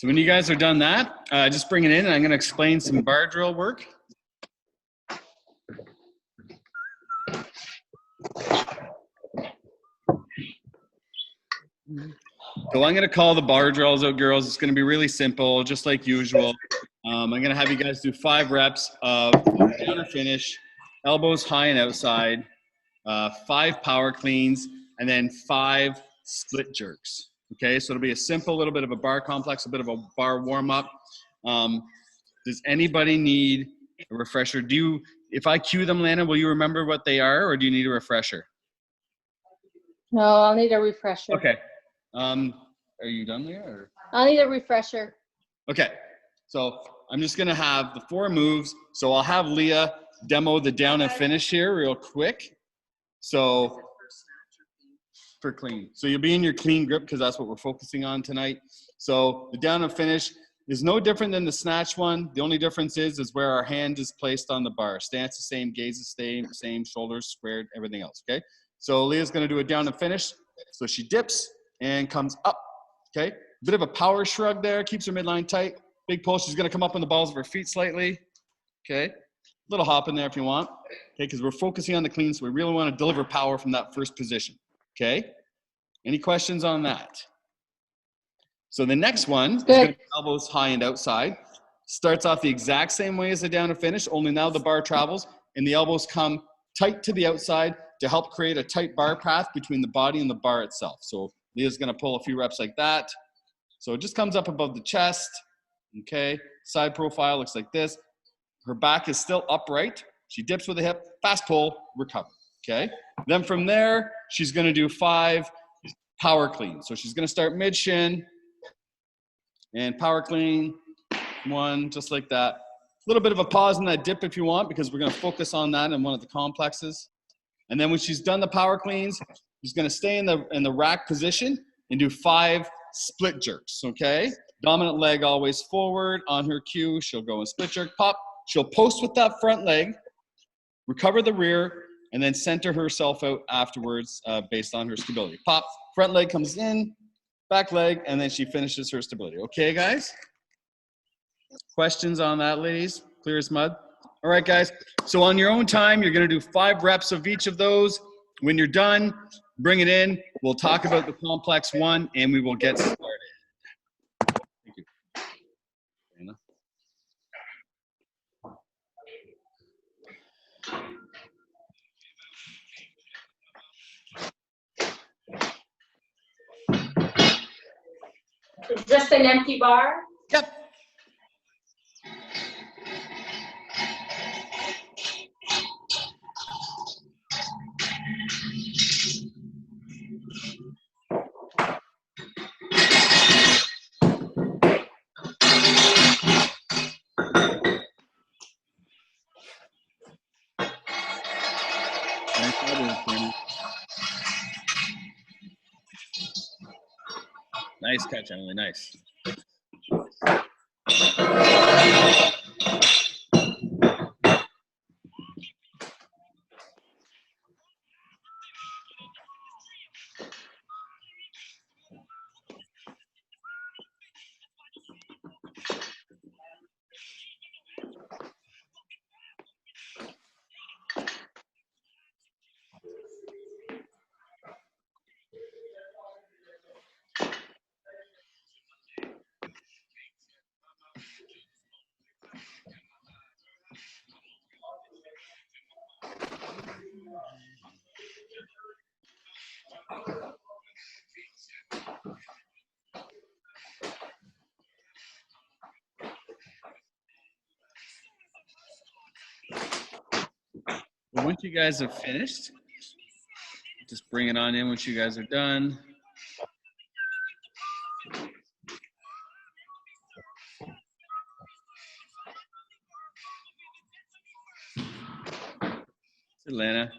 So when you guys are done that, just bring it in and I'm going to explain some bar drill work. So I'm going to call the bar drills out, girls. It's going to be really simple, just like usual. I'm going to have you guys do 5 reps of counter finish, elbows high and outside, 5 power cleans, and then 5 split jerks. Okay, so it'll be a simple little bit of a bar complex, a bit of a bar warm-up. Does anybody need a refresher? If I cue them, Lana, will you remember what they are, or do you need a refresher? No, I'll need a refresher. Okay. Are you done there? Or? I'll need a refresher. Okay, so I'm just gonna have the 4 moves. So I'll have Leah demo the down and finish here real quick. So for clean. So you'll be in your clean grip because that's what we're focusing on tonight. So the down and finish is no different than the snatch one. The only difference is where our hand is placed on the bar. Stance the same, gaze the same, shoulders squared, everything else, okay? So Leah's gonna do a down and finish. So she dips and comes up, okay? Bit of a power shrug there, keeps her midline tight. Big pull, she's gonna come up on the balls of her feet slightly, okay? Little hop in there if you want, okay? Because we're focusing on the clean, so we really wanna deliver power from that first position, okay? Any questions on that? So the next one is gonna be elbows high and outside. Starts off the exact same way as the down and finish, only now the bar travels and the elbows come tight to the outside to help create a tight bar path between the body and the bar itself. So Leah's gonna pull a few reps like that. So it just comes up above the chest, okay? Side profile looks like this. Her back is still upright. She dips with a hip, fast pull, recover, okay? Then from there, she's gonna do 5 power cleans. So she's gonna start mid shin and power clean, 1, just like that. A little bit of a pause in that dip if you want, because we're gonna focus on that in one of the complexes. And then when she's done the power cleans, she's gonna stay in the rack position and do 5 split jerks, okay? Dominant leg always forward. On her cue, she'll go and split jerk, pop. She'll post with that front leg, recover the rear, and then center herself out afterwards based on her stability. Pop, front leg comes in, back leg, and then she finishes her stability. Okay, guys? Questions on that, ladies? Clear as mud? All right, guys. So on your own time, you're gonna do 5 reps of each of those. When you're done, bring it in. We'll talk about the complex one, and we will get started. Thank you. Anna. Is this an empty bar? Yep. Nice catch, Emily. Nice. Once you guys have finished, just bring it on in once you guys are done. Atlanta.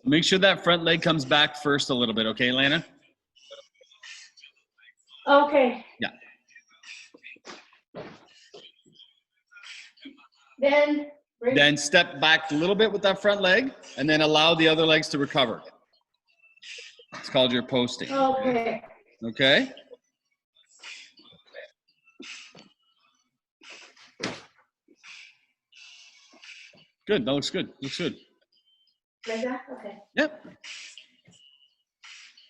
Make sure that front leg comes back first a little bit, okay, Lana? Okay. Yeah. Then Step back a little bit with that front leg and then allow the other legs to recover. It's called your posting. Okay. Okay? Good. That looks good. Looks good. Like that? Okay. Yep.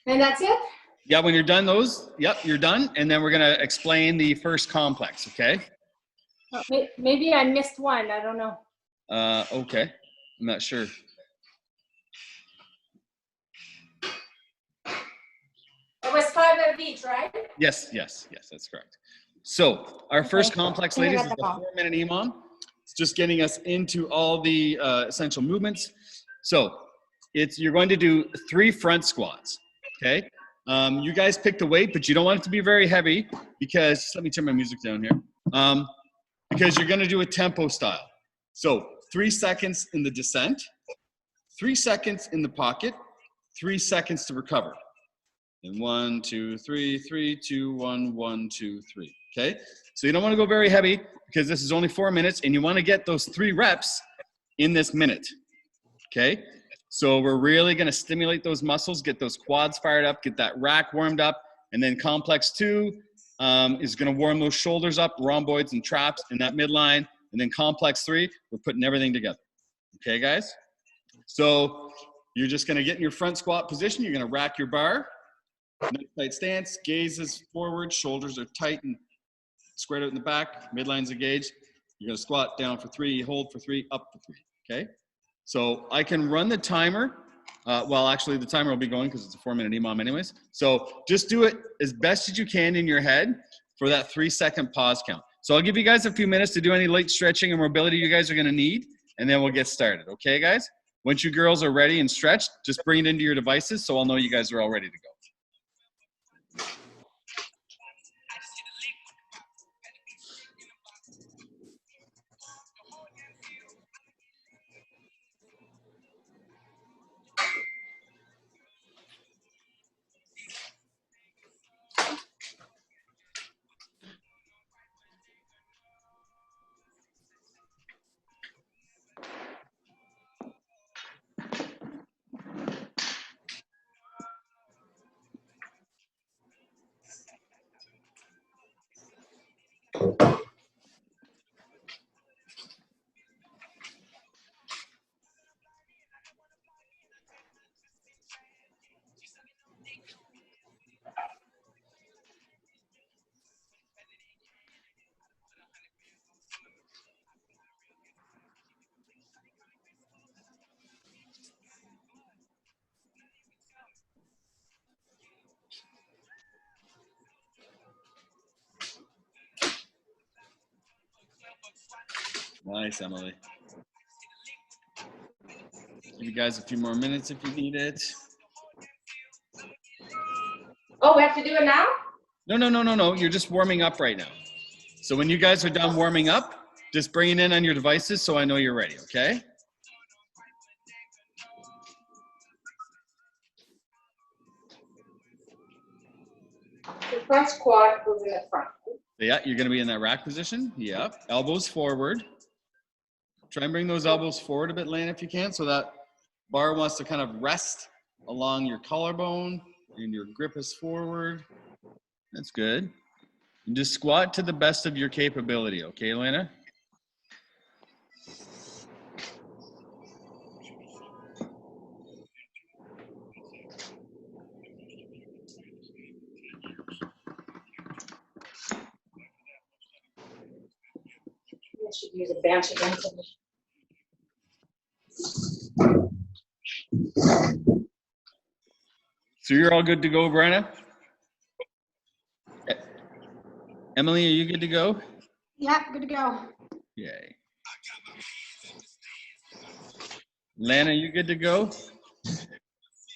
And that's it? Yeah, when you're done those, yep, you're done. And then we're going to explain the first complex, okay? Maybe I missed one. I don't know. Okay. I'm not sure. It was 5 of each, right? Yes, that's correct. So our first complex, ladies, is the 4-minute EMOM. It's just getting us into all the essential movements. So you're going to do 3 front squats, okay? You guys picked a weight, but you don't want it to be very heavy because, let me turn my music down here, because you're going to do a tempo style. So 3 seconds in the descent, 3 seconds in the pocket, 3 seconds to recover. And 1, 2, 3, 3, 2, 1, 1, 2, 3. Okay? So you don't want to go very heavy because this is only 4 minutes and you want to get those 3 reps in this minute. Okay? So we're really going to stimulate those muscles, get those quads fired up, get that rack warmed up, and then complex 2 is going to warm those shoulders up, rhomboids and traps in that midline, and then complex 3, we're putting everything together. Okay, guys? So you're just going to get in your front squat position. You're going to rack your bar. Nice tight stance, gaze is forward, shoulders are tight and squared out in the back, midline's engaged. You're gonna squat down for 3, hold for 3, up for 3, okay? So I can run the timer. Well, actually the timer will be going because it's a 4-minute EMOM anyways. So just do it as best as you can in your head for that 3-second pause count. So I'll give you guys a few minutes to do any light stretching and mobility you guys are gonna need, and then we'll get started, okay guys? Once you girls are ready and stretched, just bring it into your devices so I'll know you guys are all ready to go. Nice, Emily. Give you guys a few more minutes if you need it. Oh, we have to do it now? No. You're just warming up right now. So when you guys are done warming up, just bring it in on your devices so I know you're ready, okay? The front squat goes in the front. Yeah, you're gonna be in that rack position. Yep, elbows forward. Try and bring those elbows forward a bit, Lana, if you can, so that bar wants to kind of rest along your collarbone and your grip is forward. That's good. And just squat to the best of your capability, okay, Lana? I should use a bench again. So you're all good to go, Brenna? Emily, are you good to go? Yeah, good to go. Yay. Lana, you good to go?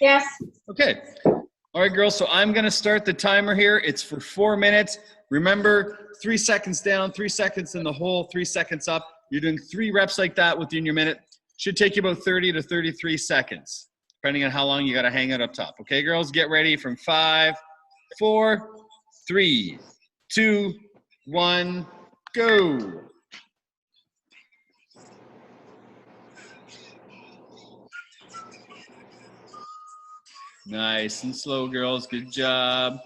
Yes. Okay. All right, girls, so I'm gonna start the timer here. It's for 4 minutes. Remember, 3 seconds down, 3 seconds in the hole, 3 seconds up. You're doing 3 reps like that within your minute. Should take you about 30 to 33 seconds, depending on how long you gotta hang it up top. Okay, girls, get ready from 5, 4, 3, 2, 1, go. Nice and slow, girls. Good job.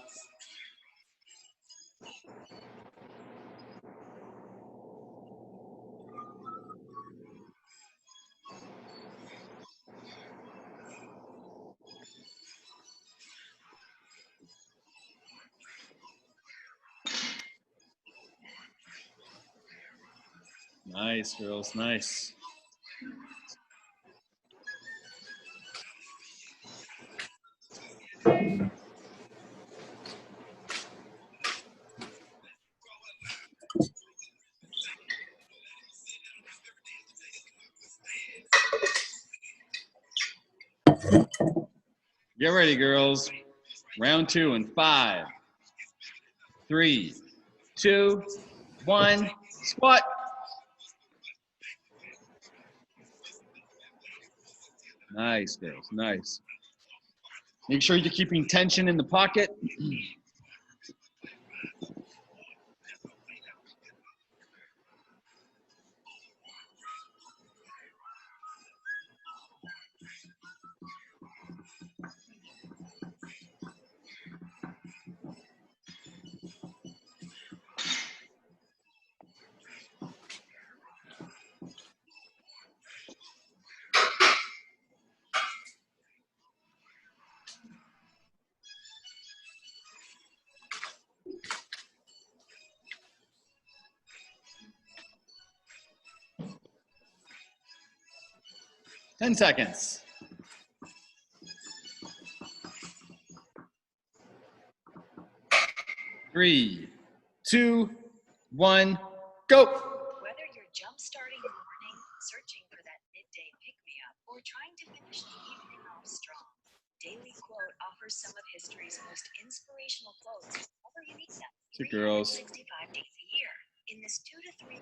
Nice, girls. Nice. Get ready, girls. Round 2 in 5, 3, 2, 1. Squat. Nice, girls. Nice. Make sure you're keeping tension in the pocket. 10 seconds. 3, 2, 1, go. Whether you're jump-starting the morning, searching for that midday pick-me-up, or trying to finish the evening off strong, Daily Quote offers some of history's most inspirational quotes whenever you need them. Two girls. 365 days a year. In this 2 to 3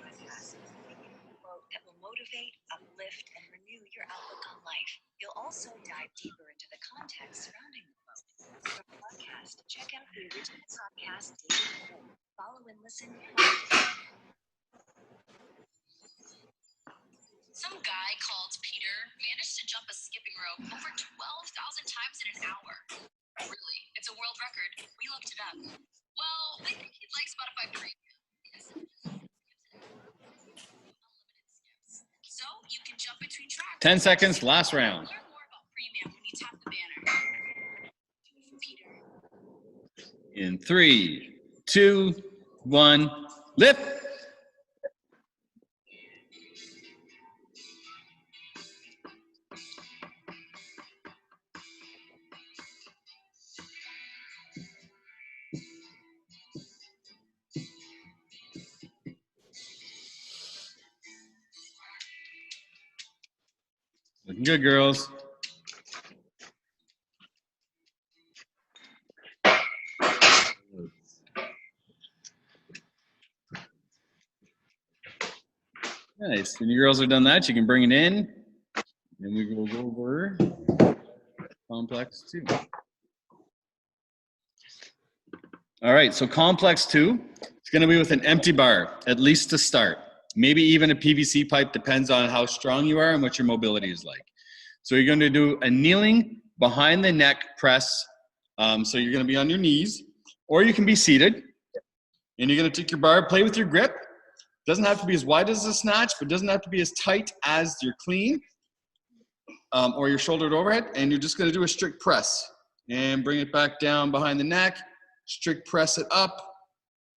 podcast, we give you a quote that will motivate, uplift, and renew your outlook on life. You'll also dive deeper into the context surrounding the quote. For our podcast, check out the original podcast Daily Quote. Follow and listen. Some guy called Peter managed to jump a skipping rope over 12,000 times in an hour. Really, it's a world record. We looked it up. Well, they think he'd like Spotify Premium. So you can jump between tracks. 10 seconds, last round. Learn more about Premium when you tap the banner. Peter. In 3, 2, 1, lift. Looking good, girls. Nice. When you girls are done that, you can bring it in, and we will go over complex 2. All right, so complex 2, it's going to be with an empty bar, at least to start. Maybe even a PVC pipe, depends on how strong you are and what your mobility is like. So you're going to do a kneeling behind the neck press. So you're going to be on your knees, or you can be seated, and you're going to take your bar, play with your grip. Doesn't have to be as wide as a snatch, but doesn't have to be as tight as your clean or your shouldered overhead. And you're just going to do a strict press and bring it back down behind the neck. Strict press it up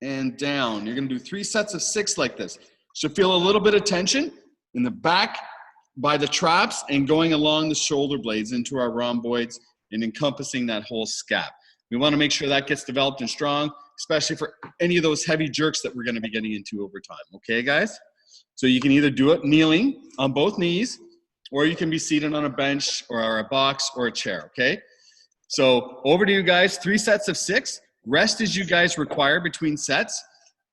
and down. You're going to do 3 sets of 6 like this. So feel a little bit of tension in the back by the traps and going along the shoulder blades into our rhomboids and encompassing that whole scap. We want to make sure that gets developed and strong, especially for any of those heavy jerks that we're going to be getting into over time. Okay, guys? So you can either do it kneeling on both knees, or you can be seated on a bench or a box or a chair, okay? So over to you guys, 3 sets of 6. Rest as you guys require between sets.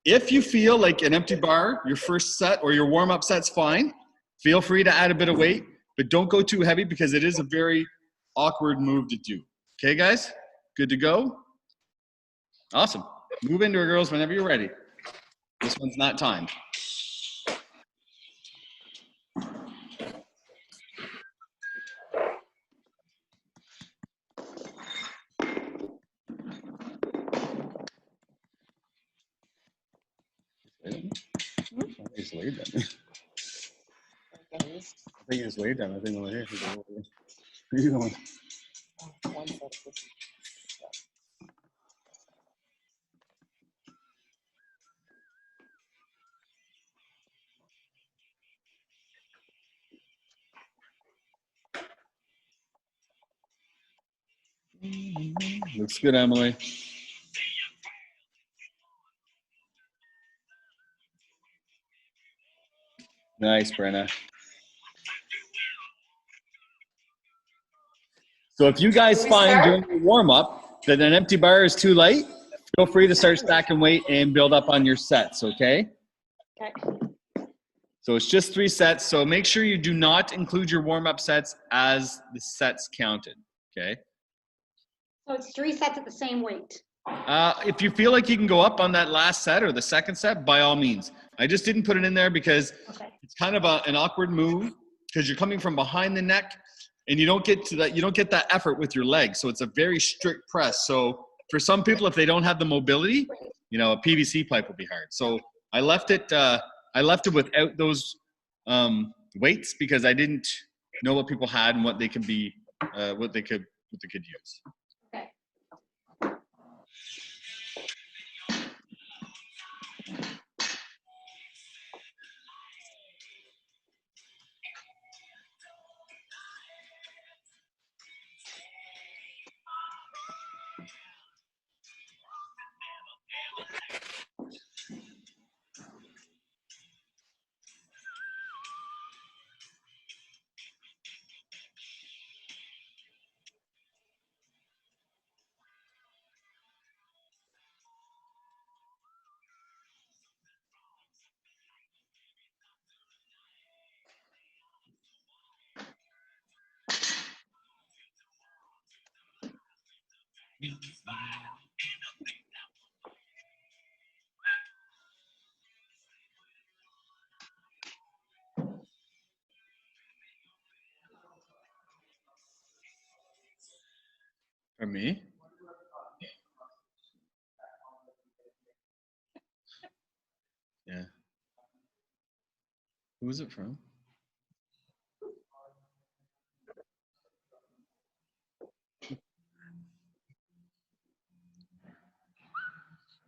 If you feel like an empty bar, your first set or your warm-up set's fine, feel free to add a bit of weight, but don't go too heavy because it is a very awkward move to do. Okay, guys? Good to go? Awesome. Move into it, girls, whenever you're ready. This one's not timed. I think it's laid down. I think it's laid down. I think over here. Where are you going? Looks good, Emily. Nice, Brenna. So if you guys find during your warm-up that an empty bar is too light, feel free to start stacking weight and build up on your sets, okay? Okay. So it's just 3 sets, so make sure you do not include your warm-up sets as the sets counted, okay? So it's 3 sets at the same weight. If you feel like you can go up on that last set or the second set, by all means. I just didn't put it in there because it's kind of an awkward move because you're coming from behind the neck and you don't get to that. You don't get that effort with your legs. So it's a very strict press. So for some people, if they don't have the mobility, you know, a PVC pipe will be hard. So I left it without those weights because I didn't know what people had and what they could be, what they could use. Okay. For me? Yeah. Who was it from?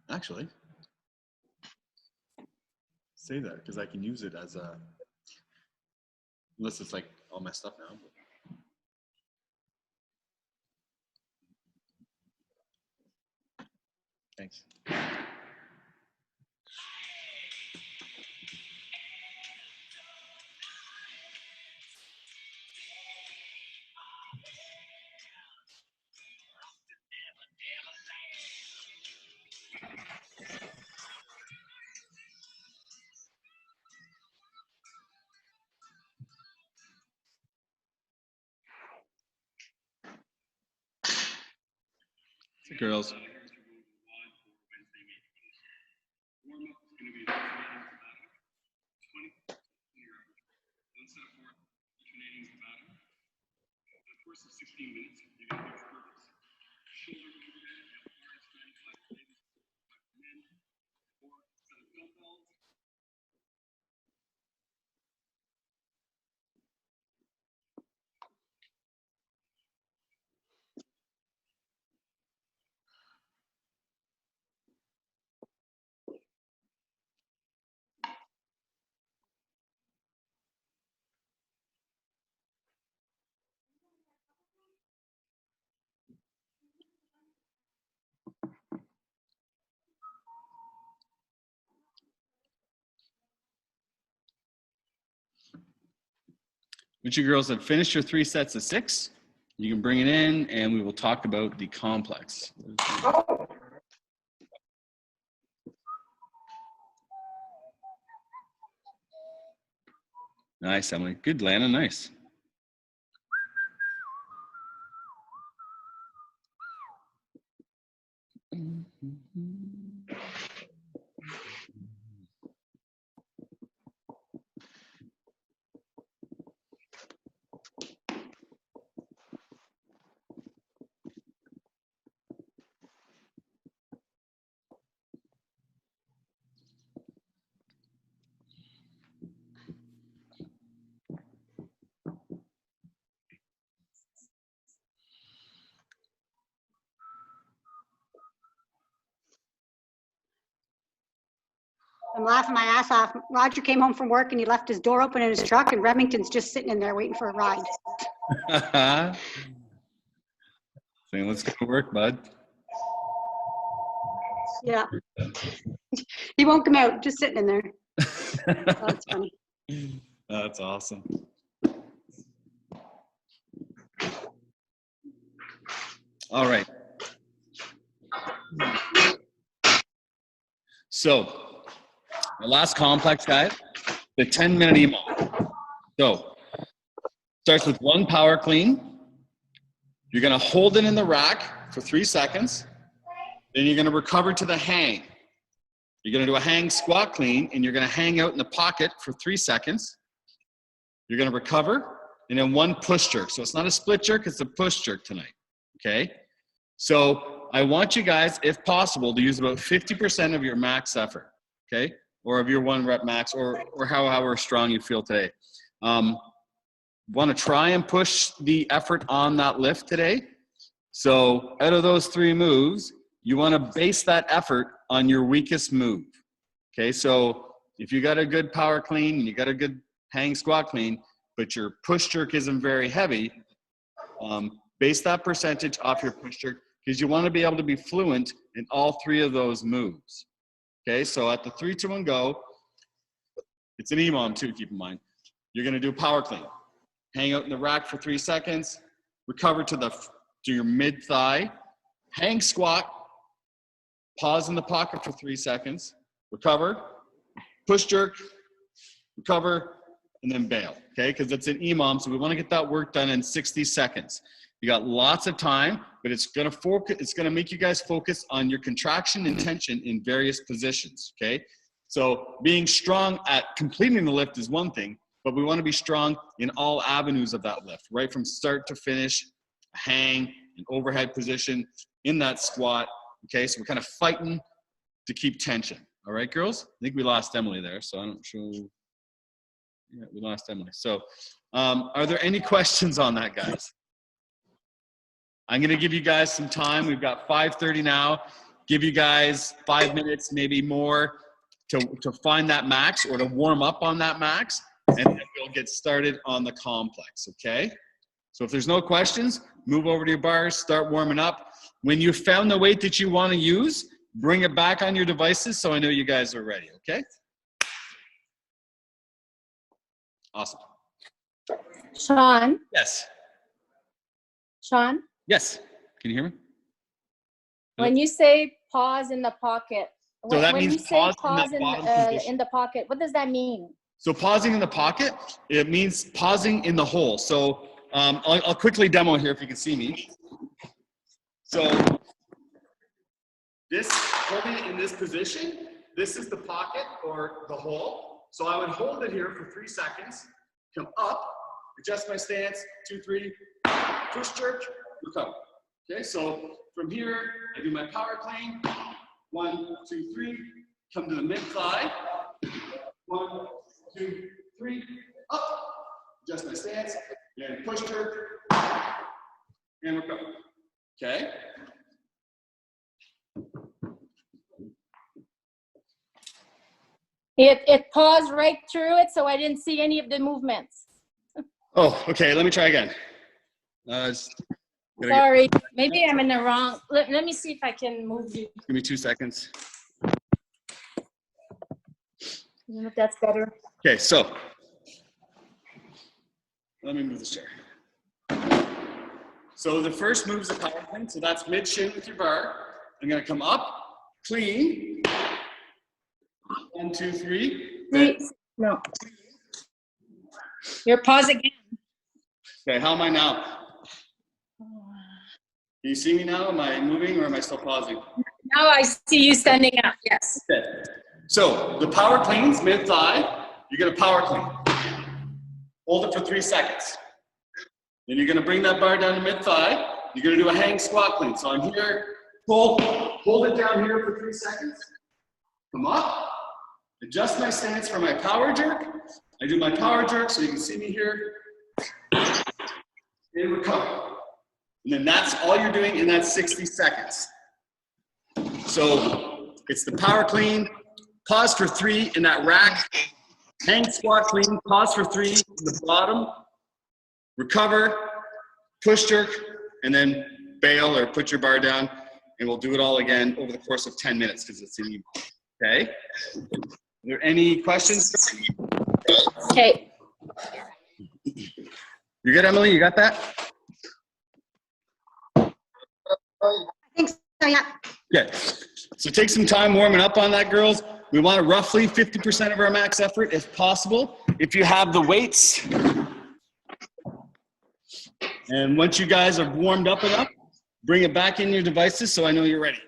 Actually, say that because I can use it as a, unless it's like all messed up now. Thanks. Girls. Once you girls have finished your 3 sets of 6, you can bring it in and we will talk about the complex. Nice, Emily. Good, Lana. Nice. I'm laughing my ass off. Roger came home from work and he left his door open in his truck and Remington's just sitting in there waiting for a ride. Saying, let's go to work, bud. Yeah. He won't come out, just sitting in there. That's funny. That's awesome. All right. So, the last complex, guys, the 10-minute EMOM. So, starts with 1 power clean. You're going to hold it in the rack for 3 seconds. Then you're going to recover to the hang. You're going to do a hang squat clean, and you're going to hang out in the pocket for 3 seconds. You're going to recover, and then 1 push jerk. So it's not a split jerk, it's a push jerk tonight, okay? So I want you guys, if possible, to use about 50% of your max effort, okay? Or of your 1 rep max, or however strong you feel today. Want to try and push the effort on that lift today. So out of those 3 moves, you want to base that effort on your weakest move. Okay, so if you got a good power clean and you got a good hang squat clean, but your push jerk isn't very heavy, base that percentage off your push jerk because you want to be able to be fluent in all 3 of those moves. Okay, so at the 3, 2, 1, go, it's an EMOM too, keep in mind. You're going to do power clean. Hang out in the rack for 3 seconds, recover to your mid thigh, hang squat, pause in the pocket for 3 seconds, recover, push jerk, recover, and then bail, okay? Because it's an EMOM, so we want to get that work done in 60 seconds. You got lots of time, but it's going to make you guys focus on your contraction and tension in various positions, okay? So being strong at completing the lift is one thing, but we want to be strong in all avenues of that lift, right from start to finish, hang, an overhead position, in that squat, okay? So we're kind of fighting to keep tension. All right, girls? I think we lost Emily there, so I'm not sure. Yeah, we lost Emily. So are there any questions on that, guys? I'm going to give you guys some time. We've got 5:30 now. Give you guys 5 minutes, maybe more, to find that max or to warm up on that max, and then we'll get started on the complex, okay? So if there's no questions, move over to your bars, start warming up. When you've found the weight that you want to use, bring it back on your devices so I know you guys are ready, okay? Awesome. Sean, Yes. Sean, Yes. Can you hear me? when you say pause in the pocket, So that when means you say pause in that bottom position. in the pocket, what does that mean? So pausing in the pocket, it means pausing in the hole. So I'll quickly demo here if you can see me. So This, holding it in this position, this is the pocket or the hole. So I would hold it here for 3 seconds, come up, adjust my stance, 2, 3, push jerk, recover. Okay, so from here, I do my power clean, 1, 2, 3, come to the mid thigh, 1, 2, 3, up, adjust my stance, and push jerk, and recover. Okay? It paused right through it, so I didn't see any of the movements. Oh, okay, let me try again. Sorry, maybe I'm in the wrong. Let me see if I can move you. Give me 2 seconds. I don't know if that's better. Okay, so let me move this chair. So the first move is a power clean. So that's mid shin with your bar. I'm gonna come up, clean. 1, 2, 3. No. You're pause again. Okay, how am I now? Can you see me now? Am I moving or am I still pausing? Now I see you standing up, yes. Okay. So the power cleans, mid thigh, you're gonna power clean. Hold it for 3 seconds. Then you're gonna bring that bar down to mid thigh. You're gonna do a hang squat clean. So I'm here, hold it down here for 3 seconds. Come up, adjust my stance for my power jerk. I do my power jerk so you can see me here. And recover. And then that's all you're doing in that 60 seconds. So it's the power clean, pause for 3 in that rack, hang squat clean, pause for 3 in the bottom, recover, push jerk, and then bail or put your bar down, and we'll do it all again over the course of 10 minutes because it's an evening. Okay? Are there any questions? Okay. You good, Emily? You got that? I think so, yeah. Okay. So take some time warming up on that, girls. We want roughly 50% of our max effort if possible. If you have the weights, and once you guys are warmed up enough, bring it back in your devices so I know you're ready.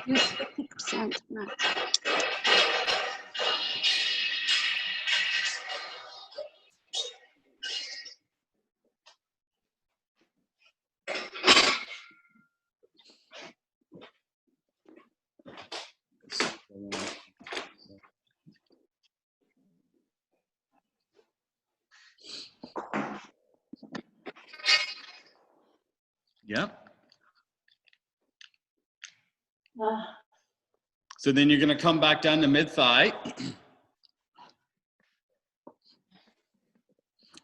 Use 50%. Not. Yeah. So then you're going to come back down to mid thigh. And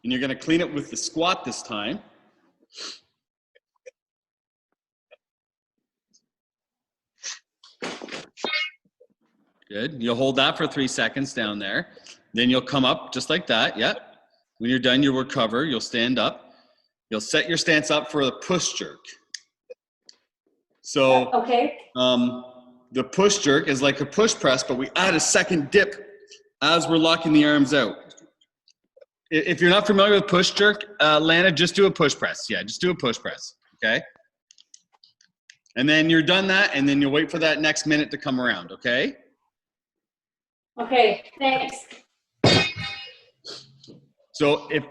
you're going to clean it with the squat this time. Good. You'll hold that for 3 seconds down there. Then you'll come up just like that. Yeah. When you're done, you'll recover. You'll stand up. You'll set your stance up for the push jerk. So Okay. the push jerk is like a push press, but we add a second dip as we're locking the arms out. If you're not familiar with push jerk, Lana, just do a push press. Yeah, just do a push press, okay? And then you're done that, and then you'll wait for that next minute to come around, okay? Okay, thanks. So if,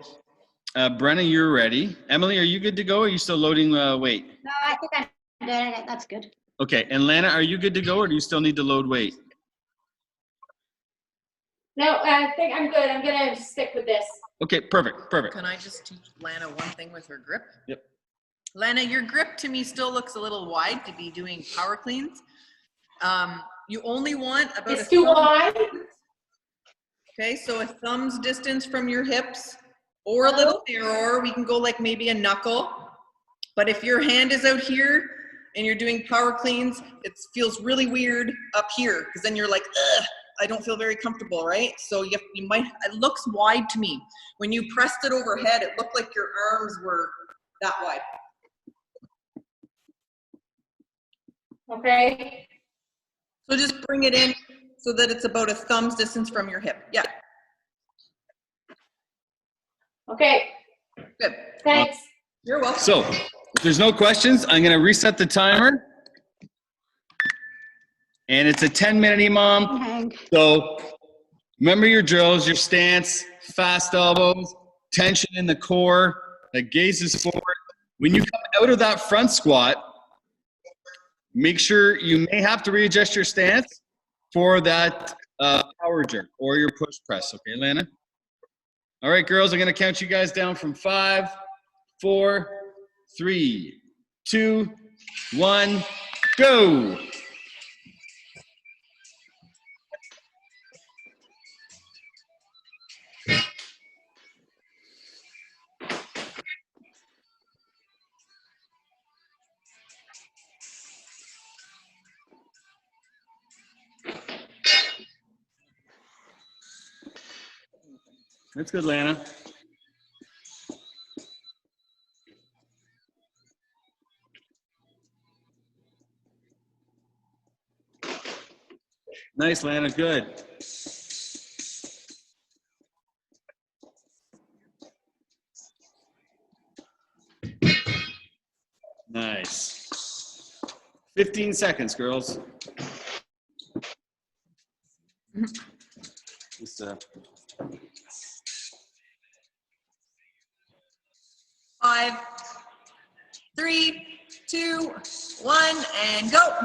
Brenna, you're ready. Emily, are you good to go, or are you still loading weight? No, I think I'm doing it. That's good. Okay, and Lana, are you good to go, or do you still need to load weight? No, I think I'm good. I'm gonna stick with this. Okay, perfect, perfect. Can I just teach Lana one thing with her grip? Yep. Lana, your grip to me still looks a little wide to be doing power cleans. You only want about It's too wide. Okay, so a thumb's distance from your hips or a little narrower. We can go like maybe a knuckle. But if your hand is out here and you're doing power cleans, it feels really weird up here because then you're like, ugh, I don't feel very comfortable, right? So you might, it looks wide to me. When you pressed it overhead, it looked like your arms were that wide. Okay. So just bring it in so that it's about a thumb's distance from your hip. Yeah, Okay. good. Thanks. You're welcome. So if there's no questions, I'm going to reset the timer. And it's a 10-minute EMOM. Hang. So remember your drills, your stance, fast elbows, tension in the core, that gazes forward. When you come out of that front squat, make sure you may have to readjust your stance for that power jerk or your push press. Okay, Lana? All right, girls, I'm going to count you guys down from 5, 4, 3, 2, 1, go. That's good, Lana. Nice, Lana, good. Nice. 15 seconds, girls. Just, 5, 3, 2, 1, and go.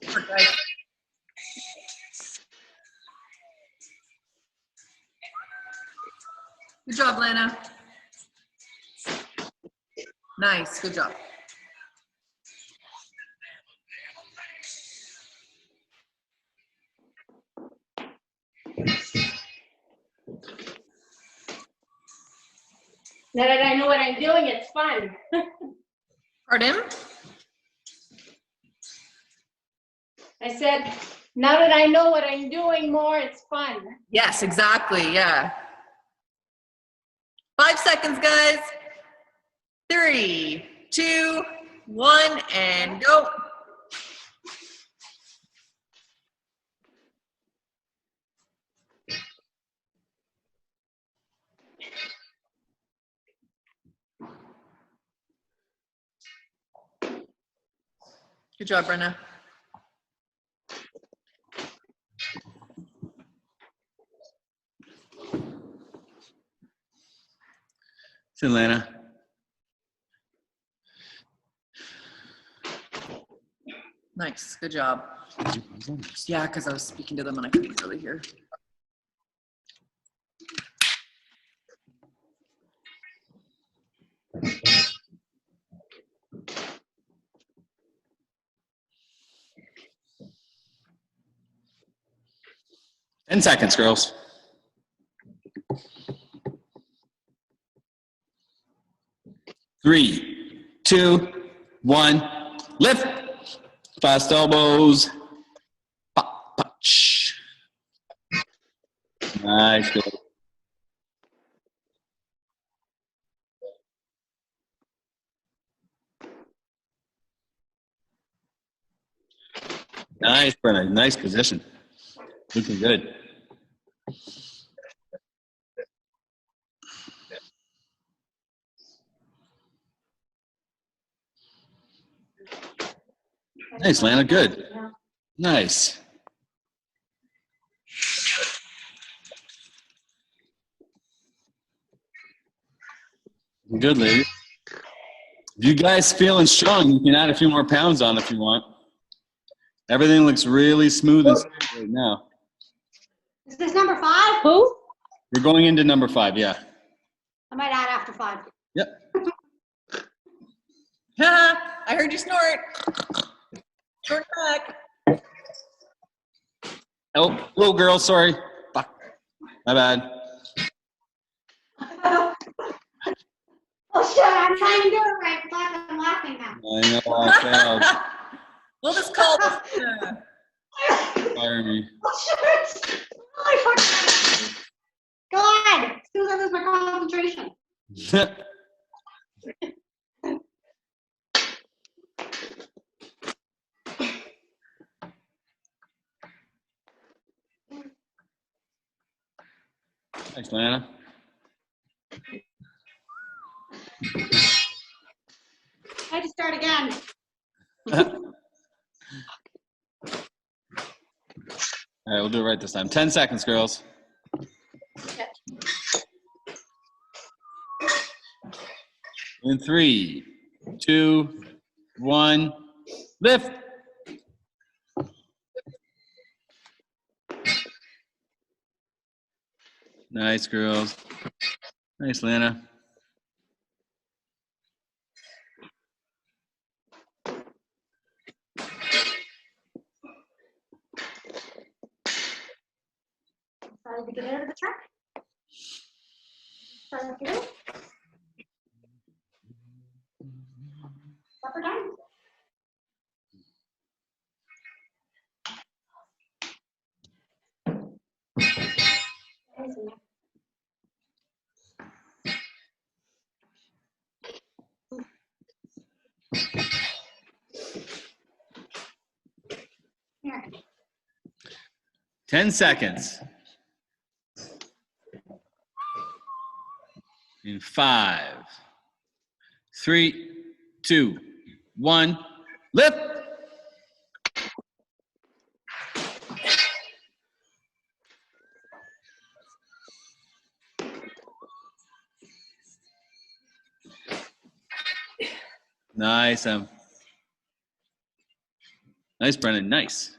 Perfect. Good job, Lana. Nice, good job. Now that I know what I'm doing, it's fun. Pardon? I said, now that I know what I'm doing more, it's fun. Yes, exactly, yeah. 5 seconds, guys. 3, 2, 1, and go. Good job, Brenna. it's Lana. Nice, good job. Yeah, because I was speaking to them and I couldn't really hear. Ten seconds, girls. 3, 2, 1, lift. Fast elbows. Pop, punch. Nice, good. Nice, Brenna. Nice position. Looking good. Nice, Lana. Good. Nice. Good, lady. If you guys feeling strong, you can add a few more pounds on if you want. Everything looks really smooth and straight right now. Is this number 5? Who? We're going into number 5, yeah. I might add after 5. Yep. I heard you snort. Snort back. Oh, little girl, sorry. Fuck. My bad. Oh, shit, I'm trying to do it right. Fuck, I'm laughing now. I know I failed. We'll just call this. Fire me. Oh, shit. Oh, fuck. God, as soon as I lose my concentration. Thanks, Lana. I had to start again. All right, we'll do it right this time. 10 seconds, girls. In 3, 2, 1, lift. Nice, girls. Nice, Lana. Decided to get out of the truck. Decided to go. Supper time. Here. 10 seconds. In 5, 3, 2, 1, lift. Nice, nice, Brennan. Nice.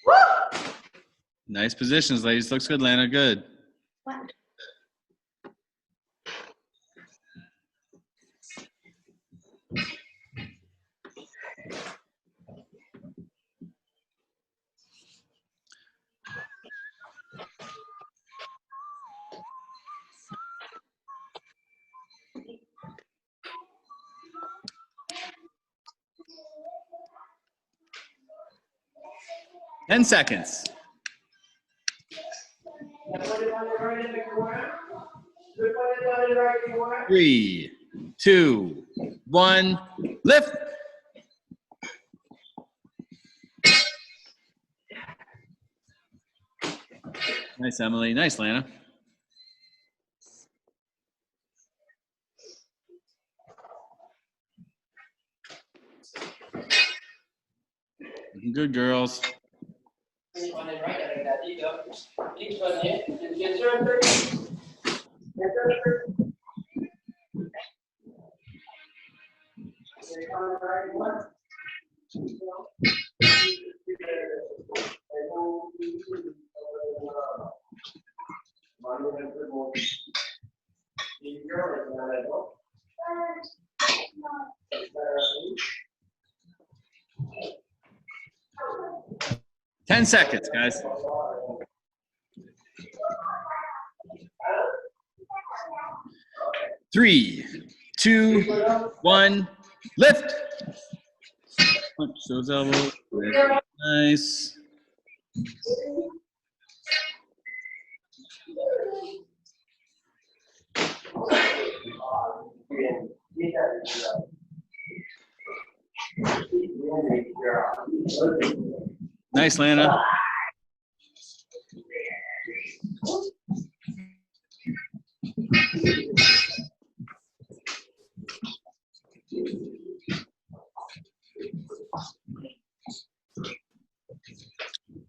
Woo! Nice positions, ladies. Looks good, Lana. Good. What? 10 seconds. 3, 2, 1, lift. Nice, Emily. Nice, Lana. Looking good, girls. 10 seconds, guys. 3, 2, 1, lift. Punch those elbows. Nice. Nice, Lana.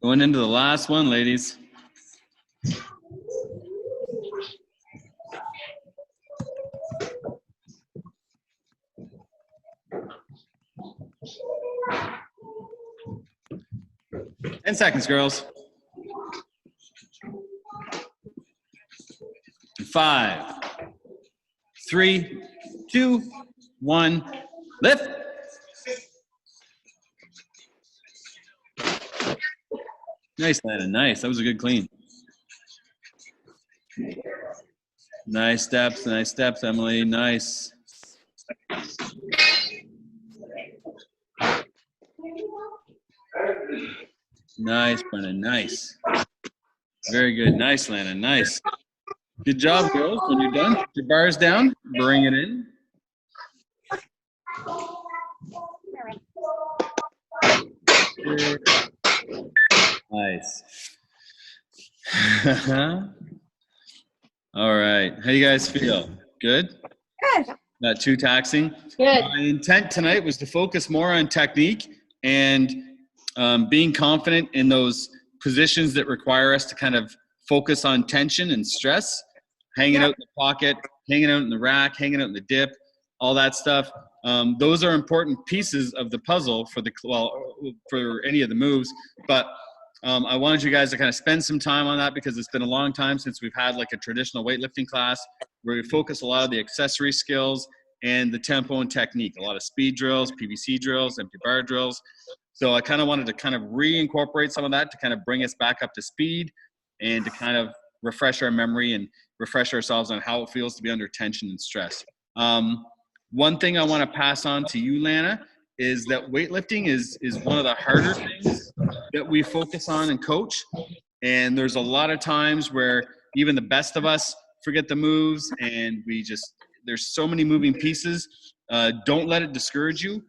Going into the last one, ladies. Ten seconds, girls. 5, 3, 2, 1, lift. Nice, Lana. Nice. That was a good clean. Nice steps, Emily. Nice. Nice, Brennan. Nice. Very good. Nice, Lana. Nice. Good job, girls. When you're done, put your bars down. Bring it in. Nice. All right. How you guys feel? Good? Good. Not too taxing? Good. My intent tonight was to focus more on technique and being confident in those positions that require us to kind of focus on tension and stress, hanging out in the pocket, hanging out in the rack, hanging out in the dip, all that stuff. Those are important pieces of the puzzle for any of the moves. But I wanted you guys to kind of spend some time on that because it's been a long time since we've had like a traditional weightlifting class where we focus a lot of the accessory skills and the tempo and technique, a lot of speed drills, PVC drills, empty bar drills. So I kind of wanted to kind of reincorporate some of that to kind of bring us back up to speed and to kind of refresh our memory and refresh ourselves on how it feels to be under tension and stress. One thing I want to pass on to you, Lana, is that weightlifting is one of the harder things that we focus on and coach. And there's a lot of times where even the best of us forget the moves and there's so many moving pieces. Don't let it discourage you.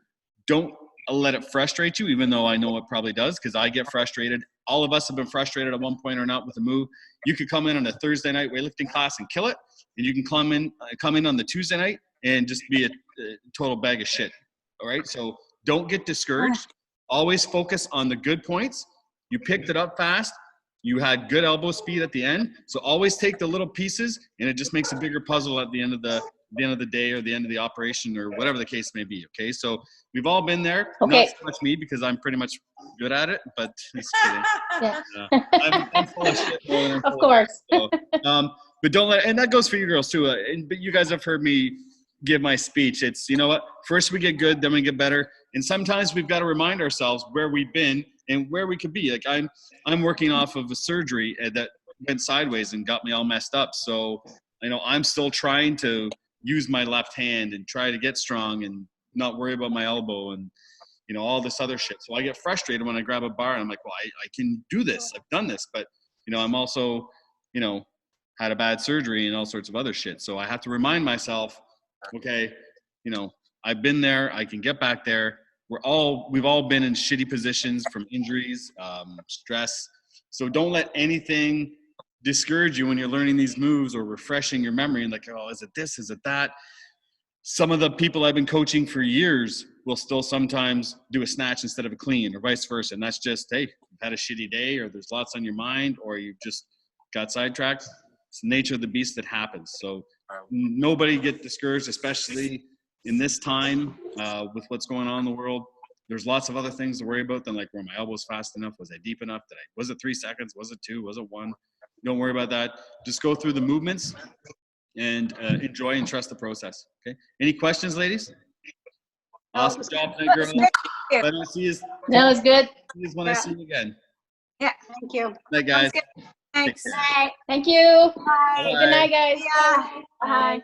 Don't let it frustrate you, even though I know it probably does, because I get frustrated. All of us have been frustrated at one point or not with a move. You could come in on a Thursday night weightlifting class and kill it, and you can come in on the Tuesday night and just be a total bag of shit. All right, so don't get discouraged. Always focus on the good points. You picked it up fast. You had good elbow speed at the end. So always take the little pieces, and it just makes a bigger puzzle at the end of the day or the end of the operation or whatever the case may be. Okay, so we've all been there. Okay. Not so much me because I'm pretty much good at it, but just kidding. Yeah. I'm full of shit. More than I'm Of full course. so, but don't let, and that goes for you girls too. But you guys have heard me give my speech. It's, you know what? First we get good, then we get better. And sometimes we've got to remind ourselves where we've been and where we could be. Like I'm working off of a surgery that went sideways and got me all messed up. So, you know, I'm still trying to use my left hand and try to get strong and not worry about my elbow and, you know, all this other shit. So I get frustrated when I grab a bar and I'm like, well, I can do this. I've done this. But, you know, I'm also, you know, had a bad surgery and all sorts of other shit. So I have to remind myself, okay, you know, I've been there. I can get back there. We've all been in shitty positions from injuries, stress. So don't let anything discourage you when you're learning these moves or refreshing your memory and like, oh, is it this? Is it that? Some of the people I've been coaching for years will still sometimes do a snatch instead of a clean or vice versa. And that's just, hey, you've had a shitty day or there's lots on your mind or you've just got sidetracked. It's the nature of the beast that happens. So nobody get discouraged, especially in this time with what's going on in the world. There's lots of other things to worry about than like, were my elbows fast enough? Was I deep enough? Was it 3 seconds? Was it 2? Was it 1? Don't worry about that. Just go through the movements and enjoy and trust the process. Okay. Any questions, ladies? Awesome job tonight, girls. Let me see you. That was good. See you when I see you again. Yeah, thank you. Night, guys. Thanks. Take care. Thank you. Bye. Good night, guys. Yeah. Bye. Bye.